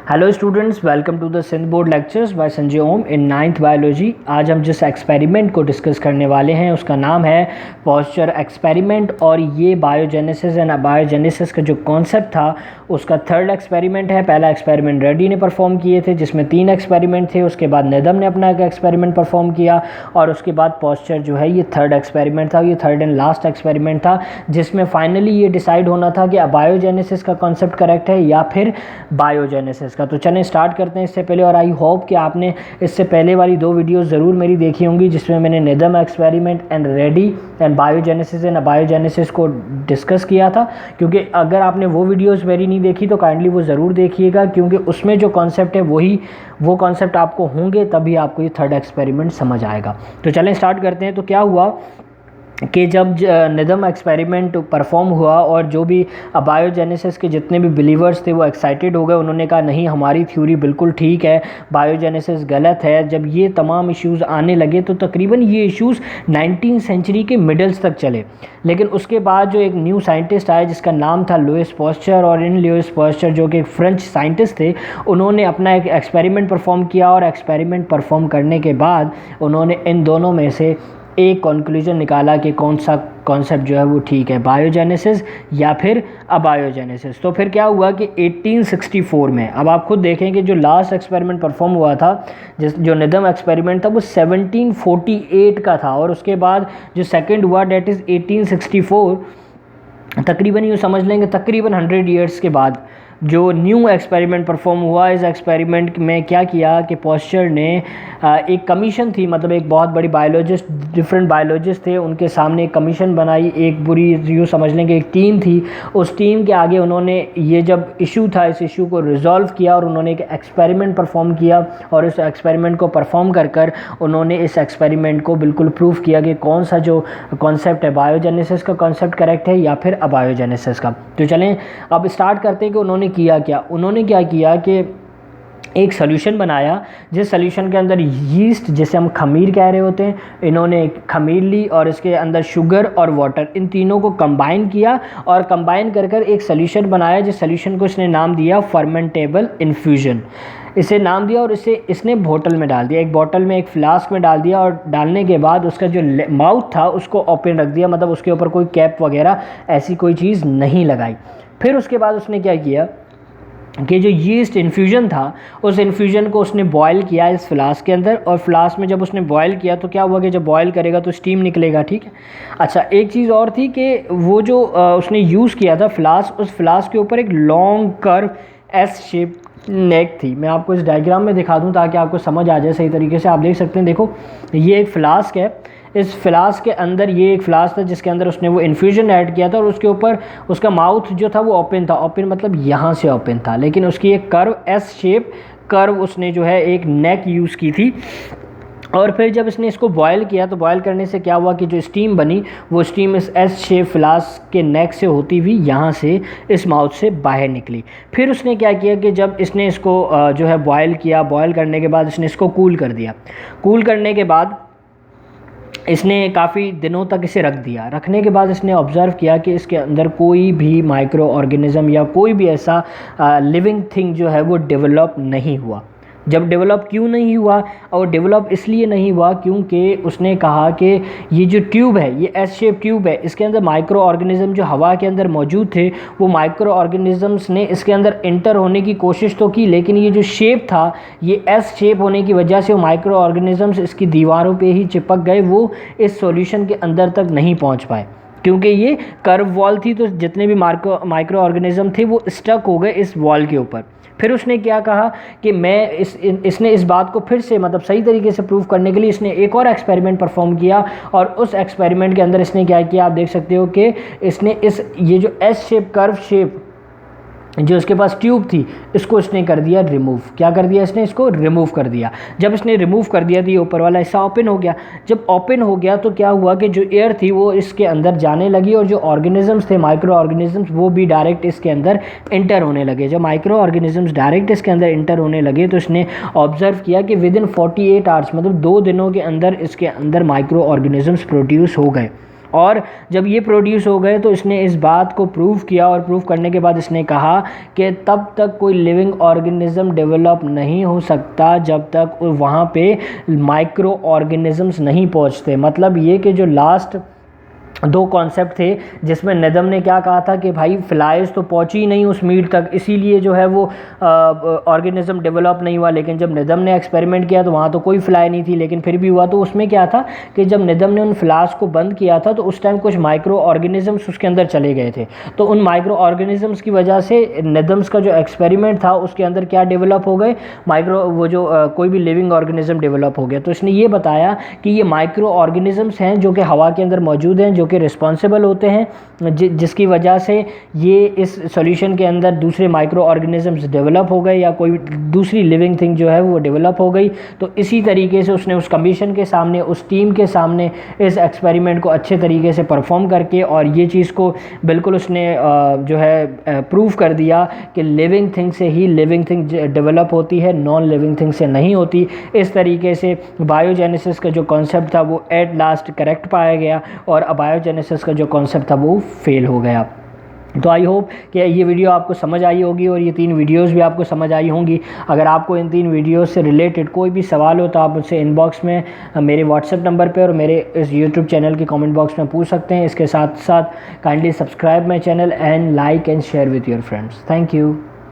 Hello students, welcome to the Sindh board lectures by Sanjay Om in ninth biology. आज हम जिस experiment को डिस्कस करने वाले हैं उसका नाम है पॉस्चर एक्सपेरिमेंट, और ये बायोजेनेसिस एंड अबायोजेनेसिस का जो कॉन्सेप्ट था उसका थर्ड एक्सपेरिमेंट है। पहला एक्सपेरिमेंट रेड्डी ने परफॉर्म किए थे जिसमें 3 एक्सपेरिमेंट थे, उसके बाद नेदम ने अपना एक एक्सपेरिमेंट परफॉर्म किया और उसके बाद पॉस्चर जो है ये थर्ड एक्सपेरिमेंट था। ये थर्ड एंड लास्ट एक्सपेरिमेंट था जिसमें फाइनली ये डिसाइड होना था कि अबायोजेनेसिस का कॉन्सेप्ट करेक्ट है या फिर बायोजेनेसिस का। तो चलें स्टार्ट करते हैं। इससे पहले, और आई होप कि आपने इससे पहले वाली 2 वीडियोस ज़रूर मेरी देखी होंगी जिसमें मैंने Needham experiment and Redi and biogenesis and abiogenesis को डिस्कस किया था। क्योंकि अगर आपने वो वीडियोस मेरी नहीं देखी तो काइंडली वो ज़रूर देखिएगा, क्योंकि उसमें जो कॉन्सेप्ट है वो कॉन्सेप्ट आपको होंगे तभी आपको ये थर्ड एक्सपेरिमेंट समझ आएगा। तो चलें स्टार्ट करते हैं। तो क्या हुआ कि जब नेदम एक्सपेरिमेंट परफॉर्म हुआ और जो भी बायोजेनेसिस के जितने भी बिलीवर्स थे वो एक्साइटेड हो गए। उन्होंने कहा नहीं, हमारी थ्योरी बिल्कुल ठीक है, बायोजेनेसिस गलत है। जब ये तमाम इश्यूज़ आने लगे तो तकरीबन ये इश्यूज़ 19वीं सेंचुरी के मिडल्स तक चले। लेकिन उसके बाद जो एक न्यू साइंटिस्ट आया जिसका नाम था लुईस पॉस्चर, और इन लुईस पॉस्चर जो कि एक फ्रेंच साइंटिस्ट थे, उन्होंने अपना एक एक्सपेरिमेंट परफॉर्म किया और एक्सपेरिमेंट परफॉर्म करने के बाद उन्होंने इन दोनों में से एक कंक्लूजन निकाला कि कौन सा कॉन्सेप्ट जो है वो ठीक है, बायोजेनेसिस या फिर अबायोजेनेसिस। तो फिर क्या हुआ कि 1864 में, अब आप खुद देखें कि जो लास्ट एक्सपेरिमेंट परफॉर्म हुआ था, जो नेदम एक्सपेरिमेंट था, वो 1748 का था, और उसके बाद जो सेकंड हुआ डेट इज़ 1864। तकरीबन यूँ समझ लेंगे तकरीबन 100 ईयर्स के बाद जो न्यू एक्सपेरिमेंट परफॉर्म हुआ। इस एक्सपेरिमेंट में क्या किया कि पॉस्चर ने एक कमीशन थी, मतलब एक बहुत बड़ी बायोलॉजिस्ट, डिफरेंट बायोलॉजिस्ट थे, उनके सामने एक कमीशन बनाई, एक बुरी यूँ समझ लें कि एक टीम थी। उस टीम के आगे उन्होंने ये जब इशू था इस इशू को रिजॉल्व किया और उन्होंने एक एक्सपेरिमेंट परफॉर्म किया, और इस एक्सपेरिमेंट को परफॉर्म कर उन्होंने इस एक्सपेरिमेंट को बिल्कुल प्रूव किया कि कौन सा जो कॉन्सेप्ट है बायोजेनेसिस का कॉन्सेप्ट करेक्ट है या फिर अबायोजेनेसिस का। तो चलें अब स्टार्ट करते हैं कि उन्होंने क्या किया कि एक सॉल्यूशन बनाया, जिस सॉल्यूशन के अंदर यीस्ट, जिसे हम खमीर कह रहे होते हैं, इन्होंने एक खमीर ली और इसके अंदर शुगर और वाटर, इन तीनों को कंबाइन किया और कंबाइन कर एक सॉल्यूशन बनाया, जिस सॉल्यूशन को इसने नाम दिया फर्मेंटेबल इन्फ्यूजन। इसे नाम दिया और इसने बोतल में डाल दिया, एक बोतल में, एक फ्लास्क में डाल दिया, और डालने के बाद उसका जो माउथ था उसको ओपन रख दिया, मतलब उसके ऊपर कोई कैप वगैरह ऐसी कोई चीज़ नहीं लगाई। फिर उसके बाद उसने क्या किया कि जो यीस्ट इन्फ्यूजन था उस इन्फ्यूजन को उसने बॉयल किया इस फ्लास्क के अंदर, और फ्लास्क में जब उसने बॉयल किया तो क्या हुआ कि जब बॉयल करेगा तो स्टीम निकलेगा, ठीक है। अच्छा, एक चीज़ और थी कि वो जो उसने यूज़ किया था फ्लास्क, उस फ्लास्क के ऊपर एक लॉन्ग कर्व एस शेप नेक थी। मैं आपको इस डायग्राम में दिखा दूं ताकि आपको समझ आ जाए सही तरीके से। आप देख सकते हैं, देखो ये एक फ्लास्क है, इस फ्लास्क के अंदर ये एक फ्लास्क था जिसके अंदर उसने वो इन्फ्यूजन ऐड किया था, और उसके ऊपर उसका माउथ जो था वो ओपन था, ओपन मतलब यहाँ से ओपन था, लेकिन उसकी एक कर्व एस शेप कर्व उसने जो है एक नेक यूज़ की थी। और फिर जब इसने इसको बॉयल किया तो बॉयल करने से क्या हुआ कि जो स्टीम बनी वो स्टीम इस एस शेप फ्लास्क के नेक से होती हुई यहाँ से इस माउथ से बाहर निकली। फिर उसने क्या किया कि जब इसने इसको जो है बॉयल किया, बॉयल करने के बाद इसने इसको कूल कर दिया। कूल करने के बाद इसने काफ़ी दिनों तक इसे रख दिया। रखने के बाद इसने ऑब्ज़र्व किया कि इसके अंदर कोई भी माइक्रो ऑर्गेनिज़म या कोई भी ऐसा लिविंग थिंग जो है वो डेवलप नहीं हुआ। जब डेवलप क्यों नहीं हुआ, और डेवलप इसलिए नहीं हुआ क्योंकि उसने कहा कि ये जो ट्यूब है, ये एस शेप ट्यूब है, इसके अंदर माइक्रो ऑर्गेनिज़म जो हवा के अंदर मौजूद थे वो माइक्रो ऑर्गेनिज़म्स ने इसके अंदर इंटर होने की कोशिश तो की, लेकिन ये जो शेप था ये एस शेप होने की वजह से वो माइक्रो ऑर्गेनिज़म्स इसकी दीवारों पे ही चिपक गए, वो इस सॉल्यूशन के अंदर तक नहीं पहुँच पाए क्योंकि ये कर्व वॉल थी। तो जितने भी माइक्रो ऑर्गेनिज़म थे वो स्टक हो गए इस वॉल के ऊपर। फिर उसने क्या कहा कि इसने इस बात को फिर से मतलब सही तरीके से प्रूव करने के लिए इसने एक और एक्सपेरिमेंट परफॉर्म किया, और उस एक्सपेरिमेंट के अंदर इसने क्या किया, आप देख सकते हो कि इसने ये जो एस शेप कर्व शेप जो इसके पास ट्यूब थी इसको इसने कर दिया रिमूव। क्या कर दिया इसने, इसको रिमूव कर दिया। जब इसने रिमूव कर दिया तो ये ऊपर वाला हिस्सा ओपन हो गया। जब ओपन हो गया तो क्या हुआ कि जो एयर थी वो इसके अंदर जाने लगी, और जो ऑर्गेनिजम्स थे माइक्रो ऑर्गेनिजम्स वो भी डायरेक्ट इसके अंदर इंटर होने लगे। जब माइक्रो ऑर्गेनिजम्स डायरेक्ट इसके अंदर इंटर होने लगे तो इसने ऑब्जर्व किया कि विद इन 48 आवर्स मतलब 2 दिनों के अंदर इसके अंदर माइक्रो ऑर्गेनिजम्स प्रोड्यूस हो गए। और जब ये प्रोड्यूस हो गए तो इसने इस बात को प्रूव किया, और प्रूव करने के बाद इसने कहा कि तब तक कोई लिविंग ऑर्गेनिज्म डेवलप नहीं हो सकता जब तक वहाँ पे माइक्रो ऑर्गेनिजम्स नहीं पहुँचते। मतलब ये कि जो लास्ट दो कॉन्सेप्ट थे जिसमें निदम ने क्या कहा था कि भाई फ्लाइज तो पहुंची ही नहीं उस मीट तक, इसीलिए जो है वो ऑर्गेनिज्म डेवलप नहीं हुआ। लेकिन जब निदम ने एक्सपेरिमेंट किया तो वहाँ तो कोई फ्लाई नहीं थी, लेकिन फिर भी हुआ। तो उसमें क्या था कि जब निदम ने उन फ्लास को बंद किया था तो उस टाइम कुछ माइक्रो ऑर्गेनिजम्स उसके अंदर चले गए थे। तो उन माइक्रो ऑर्गेनिजम्स की वजह से निदम्स का जो एक्सपेरिमेंट था उसके अंदर क्या डेवलप हो गए, माइक्रो वो जो कोई भी लिविंग ऑर्गेनिज्म डेवलप हो गया। तो इसने ये बताया कि ये माइक्रो ऑर्गेनिजम्स हैं जो कि हवा के अंदर मौजूद हैं, जो कि रिस्पॉन्सिबल होते हैं, जिसकी वजह से ये इस सॉल्यूशन के अंदर दूसरे माइक्रो ऑर्गेनिजम्स डेवलप हो गए या कोई दूसरी लिविंग थिंग जो है वो डेवलप हो गई। तो इसी तरीके से उसने उस कमीशन के सामने, उस टीम के सामने इस एक्सपेरिमेंट को अच्छे तरीके से परफॉर्म करके और ये चीज़ को बिल्कुल उसने जो है प्रूव कर दिया कि लिविंग थिंग से ही लिविंग थिंग डेवलप होती है, नॉन लिविंग थिंग से नहीं होती। इस तरीके से बायोजेनेसिस का जो कॉन्सेप्ट था वो एट लास्ट करेक्ट पाया गया और बायोजेनेसिस का जो कॉन्सेप्ट था वो फेल हो गया। तो आई होप कि ये वीडियो आपको समझ आई होगी और ये 3 वीडियोस भी आपको समझ आई होंगी। अगर आपको इन 3 वीडियोस से रिलेटेड कोई भी सवाल हो तो आप मुझसे इनबॉक्स में मेरे व्हाट्सएप नंबर पे और मेरे इस यूट्यूब चैनल के कमेंट बॉक्स में पूछ सकते हैं। इसके साथ साथ kindly subscribe my channel and like and share with your friends. Thank you.